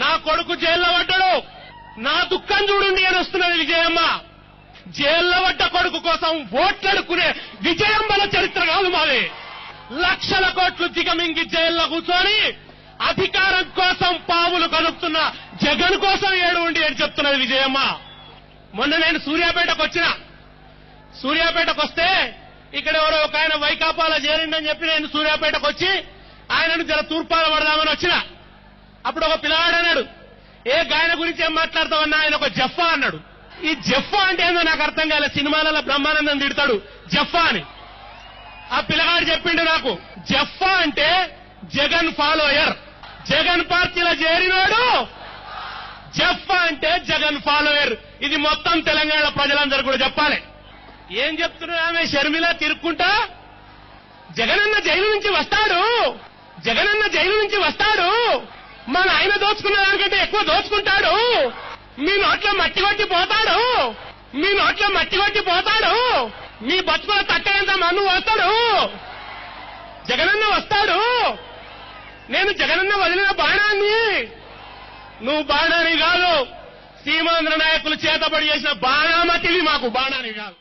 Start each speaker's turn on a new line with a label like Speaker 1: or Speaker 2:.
Speaker 1: నా కొడుకు జైల్లో పడ్డాడు, నా దుఃఖం చూడండి అని వస్తున్నది విజయమ్మ. జైల్లో పడ్డ కొడుకు కోసం ఓట్లడుకునే విజయమ్మల చరిత్ర కాదు మాది. లక్షల కోట్లు దిగమింగి జైల్లో కూర్చొని అధికారం కోసం పావులు కలుపుతున్న జగన్ కోసం ఏడుండి అని చెప్తున్నది విజయమ్మ. మొన్న నేను సూర్యాపేటకు వస్తే ఇక్కడ ఎవరో ఒక ఆయన వైకాపాలో చేరిండని చెప్పి నేను సూర్యాపేటకు వచ్చి ఆయనను జర తూర్పాల పడదామని వచ్చిన. అప్పుడు ఒక పిల్లవాడు అన్నాడు, ఏ గాయన గురించి ఏం మాట్లాడతావన్నా, ఆయన ఒక జఫ్ఫా అన్నాడు. ఈ జఫ్ఫా అంటే ఏందో నాకు అర్థం కాలే. సినిమాలలో బ్రహ్మానందం తిడతాడు జఫ్ఫా అని. ఆ పిల్లగాడు చెప్పిండు నాకు, జఫ్ఫా అంటే జగన్ ఫాలోయర్, జగన్ పార్టీలో చేరినోడు. జఫ్ఫా అంటే జగన్ ఫాలోయర్. ఇది మొత్తం తెలంగాణ ప్రజలందరూ కూడా చెప్పాలి. ఏం చెప్తున్నా ఆమె షర్మిల తిరుక్కుంటా, జగనన్న జైలు నుంచి వస్తాడు, జగనన్న జైలు నుంచి వస్తాడు, మా నాయన దోచుకున్న దానికంటే ఎక్కువ దోచుకుంటాడు, మీ నోట్లో మట్టి కొట్టి పోతాడు, మీ నోట్లో మట్టి కొట్టి పోతాడు, మీ బతుకుల తట్టేంత మన్ను వస్తాడు, జగనన్న వస్తాడు. నేను జగనన్న వదిలిన బాణాన్ని, నువ్వు బాణాన్ని కాదు, సీమాంధ్ర నాయకులు చేతబడి చేసిన బాణామతివి, మాకు బాణాన్ని కాదు.